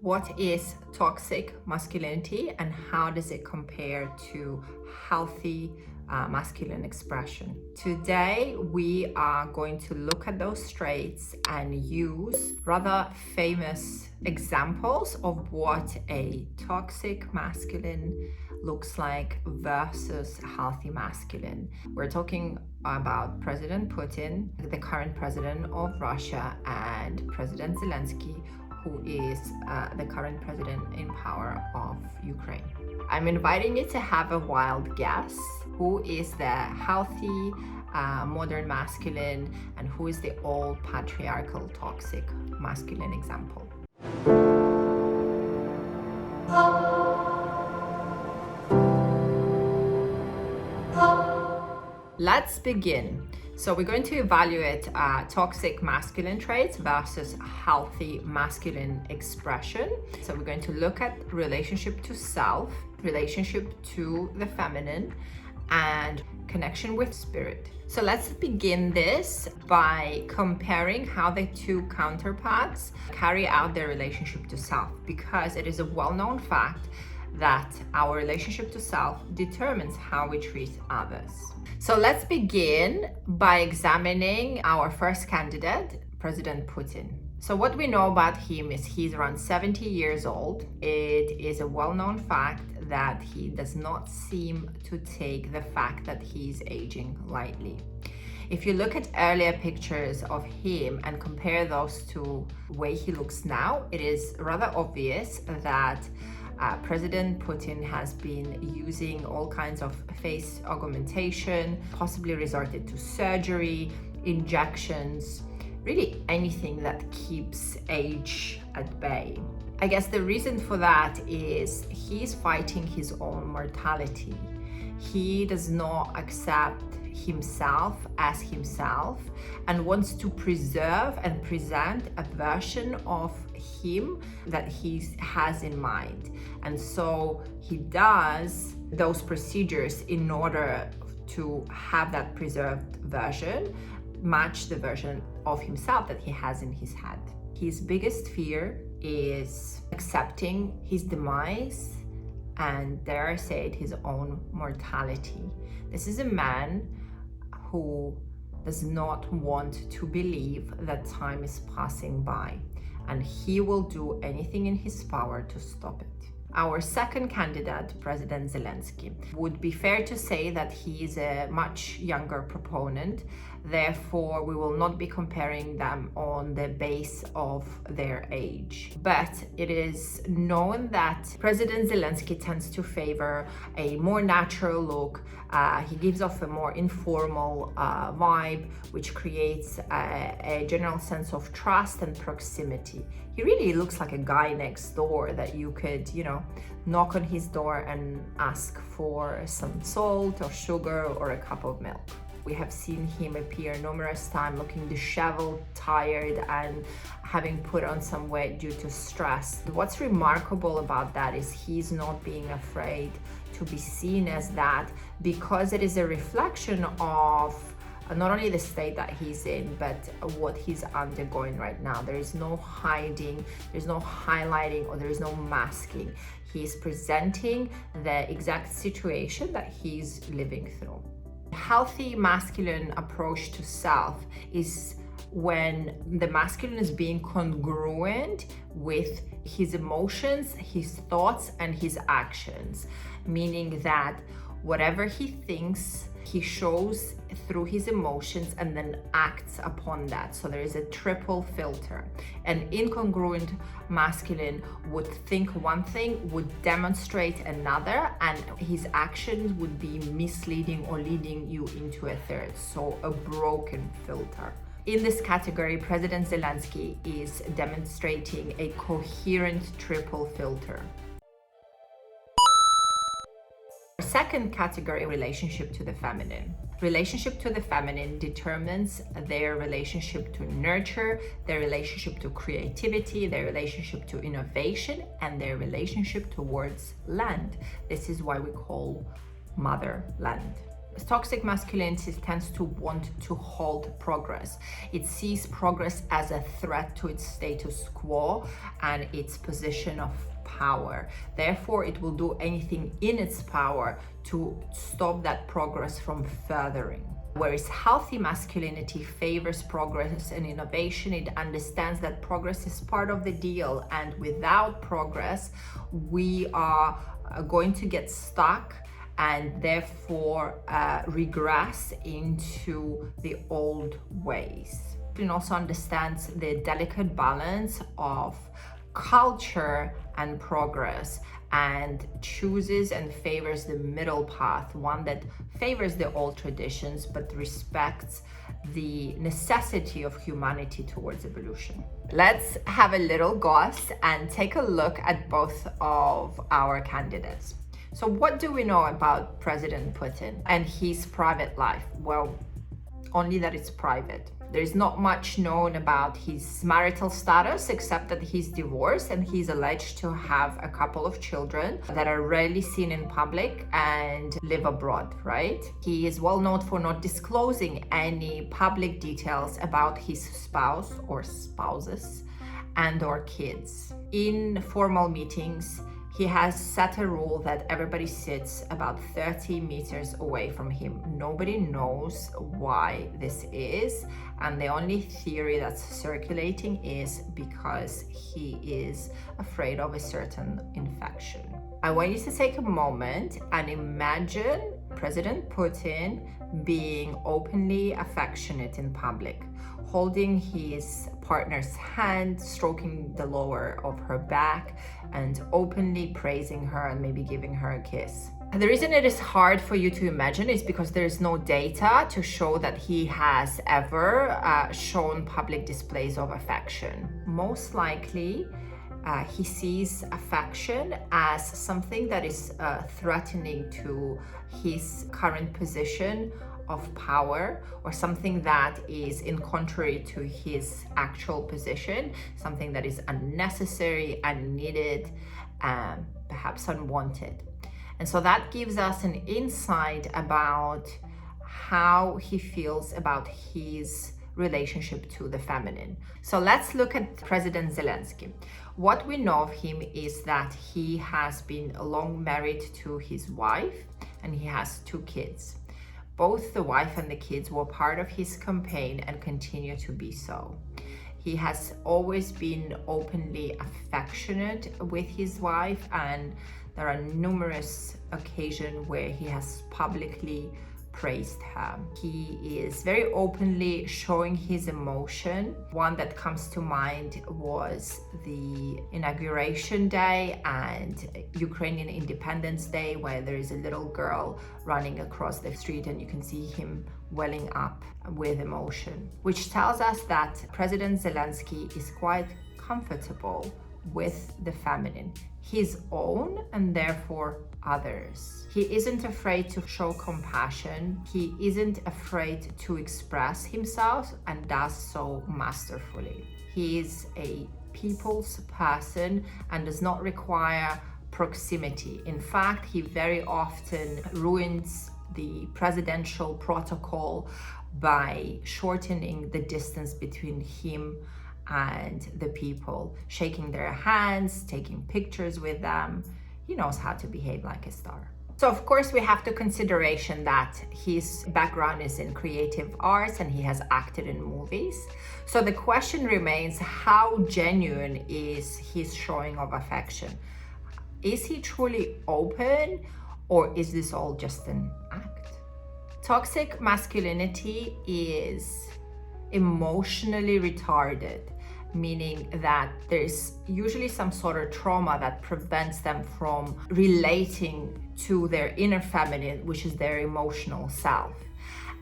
What is toxic masculinity and how does it compare to healthy masculine expression? Today, we are going to look at those traits and use rather famous examples of what a toxic masculine looks like versus healthy masculine. We're talking about President Putin, the current president of Russia, and President Zelensky, who is the current president in power of Ukraine. I'm inviting you to have a wild guess. Who is the healthy, modern masculine, and who is the old patriarchal toxic masculine example? Let's begin. So we're going to evaluate toxic masculine traits versus healthy masculine expression. So we're going to look at relationship to self, relationship to the feminine, and connection with spirit. So let's begin this by comparing how the two counterparts carry out their relationship to self, because it is a well-known fact that our relationship to self determines how we treat others. So let's begin by examining our first candidate, President Putin. So what we know about him is he's around 70 years old. It is a well-known fact that he does not seem to take the fact that he's aging lightly. If you look at earlier pictures of him and compare those to the way he looks now, it is rather obvious that President Putin has been using all kinds of face augmentation, possibly resorted to surgery, injections, really anything that keeps age at bay. I guess the reason for that is he's fighting his own mortality. He does not accept himself as himself and wants to preserve and present a version of him that he has in mind. And so he does those procedures in order to have that preserved version match the version of himself that he has in his head. His biggest fear is accepting his demise and, dare I say it, his own mortality. This is a man who does not want to believe that time is passing by, and he will do anything in his power to stop it. Our second candidate, President Zelensky, would be fair to say that he is a much younger proponent. Therefore, we will not be comparing them on the base of their age. But it is known that President Zelensky tends to favor a more natural look. He gives off a more informal vibe, which creates a general sense of trust and proximity. He really looks like a guy next door that you could, knock on his door and ask for some salt or sugar or a cup of milk. We have seen him appear numerous times looking disheveled, tired, and having put on some weight due to stress. What's remarkable about that is he's not being afraid to be seen as that, because it is a reflection of not only the state that he's in, but what he's undergoing right now. There is no hiding, there's no highlighting, or there is no masking. He's presenting the exact situation that he's living through. Healthy masculine approach to self is when the masculine is being congruent with his emotions, his thoughts, and his actions, meaning that whatever he thinks, he shows through his emotions and then acts upon that. So there is a triple filter. An incongruent masculine would think one thing, would demonstrate another, and his actions would be misleading or leading you into a third. So a broken filter. In this category, President Zelensky is demonstrating a coherent triple filter. Second category, relationship to the feminine. Relationship to the feminine determines their relationship to nurture, their relationship to creativity, their relationship to innovation, and their relationship towards land. This is why we call motherland. Toxic masculinity tends to want to halt progress. It sees progress as a threat to its status quo and its position of power. Therefore, it will do anything in its power to stop that progress from furthering. Whereas healthy masculinity favors progress and innovation, it understands that progress is part of the deal, and without progress, we are going to get stuck and therefore regress into the old ways. It also understands the delicate balance of culture and progress, and chooses and favors the middle path, one that favors the old traditions but respects the necessity of humanity towards evolution. Let's have a little goss and take a look at both of our candidates. So what do we know about President Putin and his private life? Well, only that it's private. There's not much known about his marital status except that he's divorced and he's alleged to have a couple of children that are rarely seen in public and live abroad, right? He is well known for not disclosing any public details about his spouse or spouses and or kids. In formal meetings, he has set a rule that everybody sits about 30 meters away from him. Nobody knows why this is, and the only theory that's circulating is because he is afraid of a certain infection. I want you to take a moment and imagine President Putin being openly affectionate in public, holding his partner's hand, stroking the lower of her back, and openly praising her and maybe giving her a kiss. And the reason it is hard for you to imagine is because there is no data to show that he has ever shown public displays of affection. Most likely, he sees affection as something that is threatening to his current position of power, or something that is in contrary to his actual position, something that is unnecessary, unneeded, perhaps unwanted. And so that gives us an insight about how he feels about his relationship to the feminine. So let's look at President Zelensky. What we know of him is that he has been long married to his wife and he has 2 kids. Both the wife and the kids were part of his campaign and continue to be so. He has always been openly affectionate with his wife, and there are numerous occasions where he has publicly praised her. He is very openly showing his emotion. One that comes to mind was the inauguration day and Ukrainian Independence Day, where there is a little girl running across the street and you can see him welling up with emotion, which tells us that President Zelensky is quite comfortable with the feminine, his own and therefore others. He isn't afraid to show compassion. He isn't afraid to express himself and does so masterfully. He is a people's person and does not require proximity. In fact, he very often ruins the presidential protocol by shortening the distance between him and the people, shaking their hands, taking pictures with them. He knows how to behave like a star. So of course we have to consideration that his background is in creative arts and he has acted in movies. So the question remains, how genuine is his showing of affection? Is he truly open, or is this all just an act? Toxic masculinity is emotionally retarded, meaning that there's usually some sort of trauma that prevents them from relating to their inner feminine, which is their emotional self.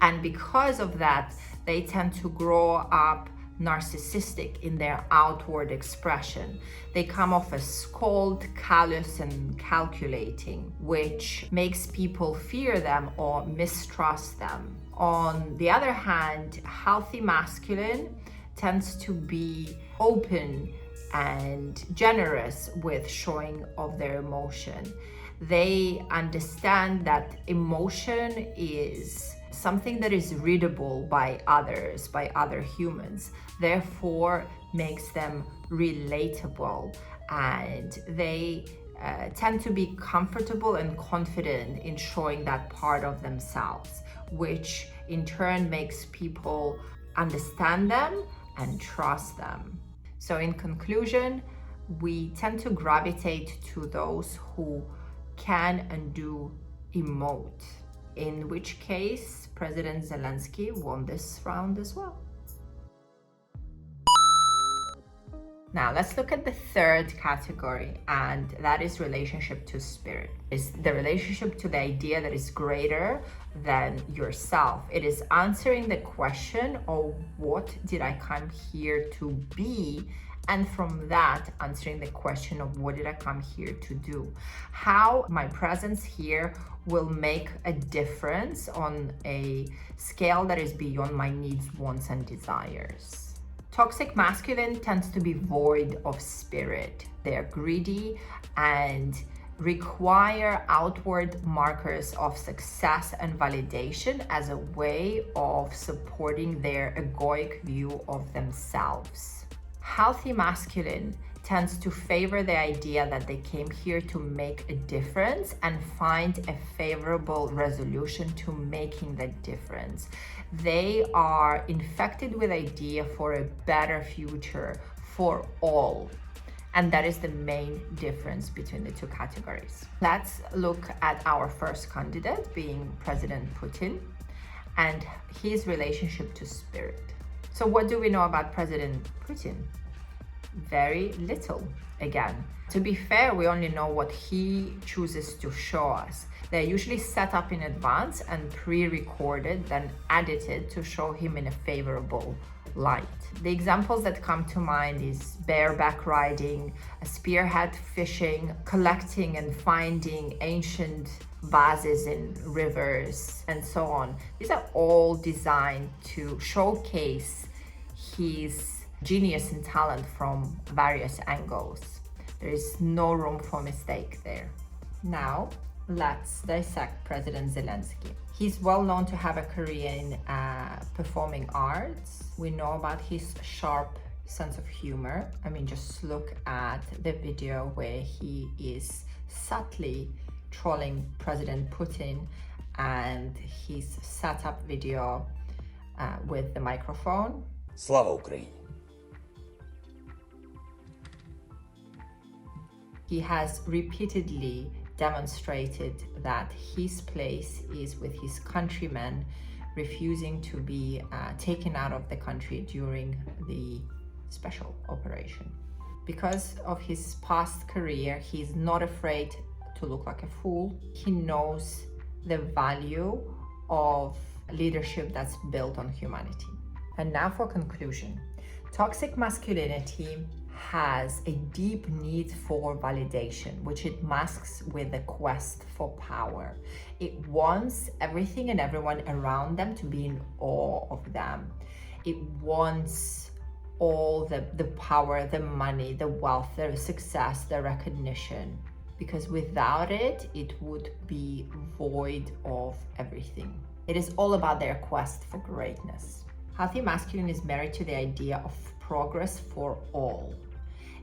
And because of that, they tend to grow up narcissistic in their outward expression. They come off as cold, callous, and calculating, which makes people fear them or mistrust them. On the other hand, healthy masculine tends to be open and generous with showing of their emotion. They understand that emotion is something that is readable by others, by other humans, therefore makes them relatable, and they tend to be comfortable and confident in showing that part of themselves, which in turn makes people understand them and trust them. So in conclusion, we tend to gravitate to those who can and do emote, in which case President Zelensky won this round as well. Now let's look at the third category, and that is relationship to spirit. It's the relationship to the idea that is greater than yourself. It is answering the question of what did I come here to be, and from that answering the question of what did I come here to do. How my presence here will make a difference on a scale that is beyond my needs, wants, and desires. Toxic masculine tends to be void of spirit. They're greedy and require outward markers of success and validation as a way of supporting their egoic view of themselves. Healthy masculine tends to favor the idea that they came here to make a difference and find a favorable resolution to making that difference. They are infected with idea for a better future for all. And that is the main difference between the two categories. Let's look at our first candidate, being President Putin, and his relationship to spirit. So what do we know about President Putin? Very little. Again, to be fair, we only know what he chooses to show us. They're usually set up in advance and pre-recorded, then edited to show him in a favorable light. The examples that come to mind is bareback riding, spearhead fishing, collecting and finding ancient vases in rivers, and so on. These are all designed to showcase his genius and talent from various angles. There is no room for mistake there. Now, let's dissect President Zelensky. He's well known to have a career in performing arts. We know about his sharp sense of humor. I mean, just look at the video where he is subtly trolling President Putin and his setup video with the microphone. Слава Україні! He has repeatedly demonstrated that his place is with his countrymen, refusing to be taken out of the country during the special operation. Because of his past career, he's not afraid to look like a fool. He knows the value of leadership that's built on humanity. And now for conclusion. Toxic masculinity has a deep need for validation, which it masks with a quest for power. It wants everything and everyone around them to be in awe of them. It wants all the power, the money, the wealth, the success, the recognition, because without it, it would be void of everything. It is all about their quest for greatness. Healthy masculine is married to the idea of progress for all.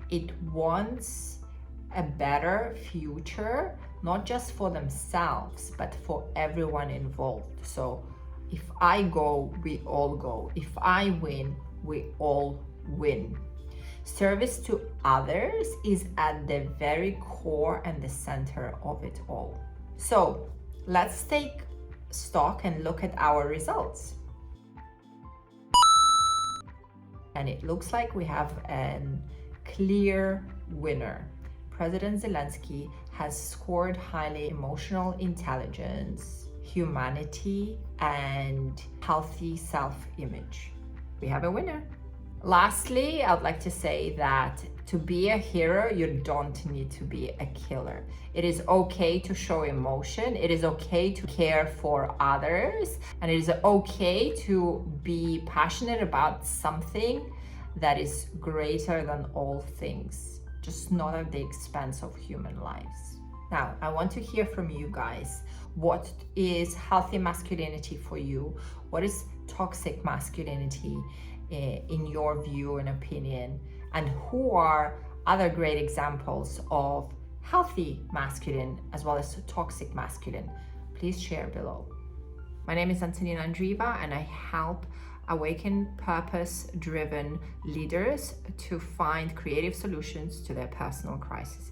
It wants a better future, not just for themselves, but for everyone involved. So if I go, we all go. If I win, we all win. Service to others is at the very core and the center of it all. So let's take stock and look at our results. And it looks like we have a clear winner. President Zelensky has scored highly emotional intelligence, humanity, and healthy self-image. We have a winner. Lastly, I'd like to say that to be a hero, you don't need to be a killer. It is okay to show emotion. It is okay to care for others. And it is okay to be passionate about something that is greater than all things, just not at the expense of human lives. Now, I want to hear from you guys. What is healthy masculinity for you? What is toxic masculinity in your view and opinion? And who are other great examples of healthy masculine as well as toxic masculine? Please share below. My name is Antonina and I help awaken purpose-driven leaders to find creative solutions to their personal crises.